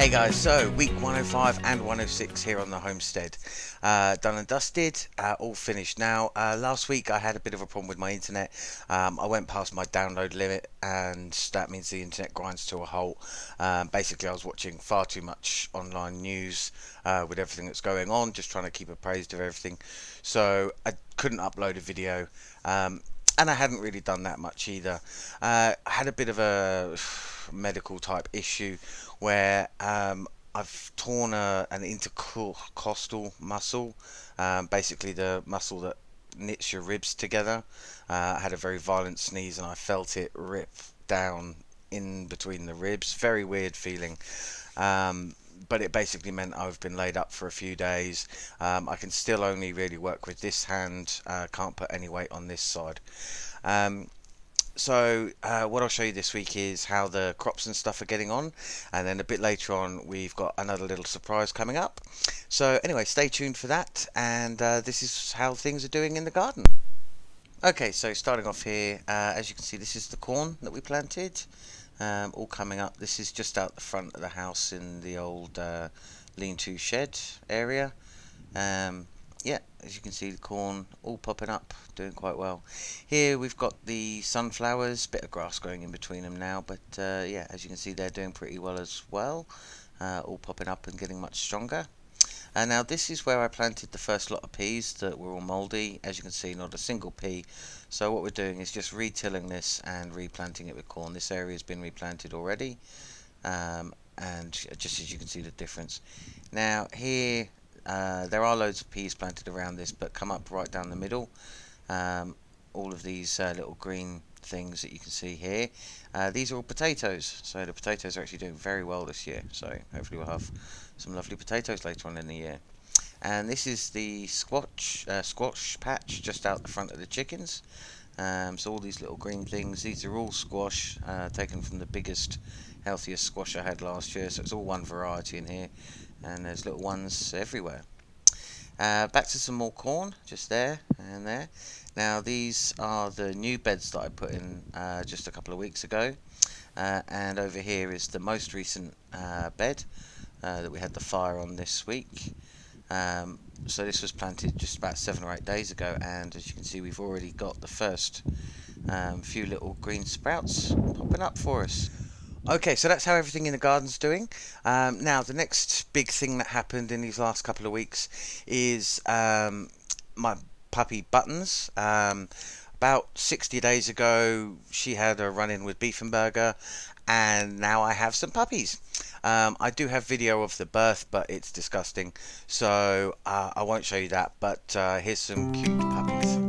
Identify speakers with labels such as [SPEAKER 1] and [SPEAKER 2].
[SPEAKER 1] Hey guys, so week 105 and 106 here on the Homestead. Done and dusted, all finished now. Last week I had a bit of a problem with my internet. I went past my download limit and that means the internet grinds to a halt. Basically I was watching far too much online news with everything that's going on, just trying to keep appraised of everything. So I couldn't upload a video. And I hadn't really done that much either. I had a bit of a medical type issue where I've torn an intercostal muscle, basically the muscle that knits your ribs together. I had a very violent sneeze and I felt it rip down in between the ribs. Very weird feeling. But it basically meant I've been laid up for a few days. I can still only really work with this hand, can't put any weight on this side. Um, so what I'll show you this week is how the crops and stuff are getting on, and then a bit later on we've got another little surprise coming up. So anyway, stay tuned for that, and this is how things are doing in the garden. Okay, so starting off here, as you can see, this is the corn that we planted, all coming up. This is just out the front of the house in the old lean-to shed area. Yeah, as you can see, the corn all popping up, doing quite well. Here we've got the sunflowers, bit of grass growing in between them now, but yeah, as you can see, they're doing pretty well as well, all popping up and getting much stronger. And now this is where I planted the first lot of peas that were all mouldy. As you can see, not a single pea. So what we're doing is just retilling this and replanting it with corn. This area has been replanted already, and just as you can see the difference. Now here, there are loads of peas planted around this, but come up right down the middle. All of these little green things that you can see here, these are all potatoes. So the potatoes are actually doing very well this year. So hopefully we'll have some lovely potatoes later on in the year. And this is the squash patch just out the front of the chickens. So all these little green things, these are all squash, taken from the biggest, healthiest squash I had last year. So it's all one variety in here, and there's little ones everywhere. Back to some more corn, just there and there. Now these are the new beds that I put in just a couple of weeks ago, and over here is the most recent bed that we had the fire on this week. So this was planted just about 7 or 8 days ago, and as you can see, we've already got the first few little green sprouts popping up for us. Okay, so that's how everything in the garden's doing. Now, the next big thing that happened in these last couple of weeks is my puppy Buttons. About 60 days ago, she had a run-in with Beefenberger, and now I have some puppies. I do have video of the birth, but it's disgusting, so I won't show you that, but here's some cute puppies.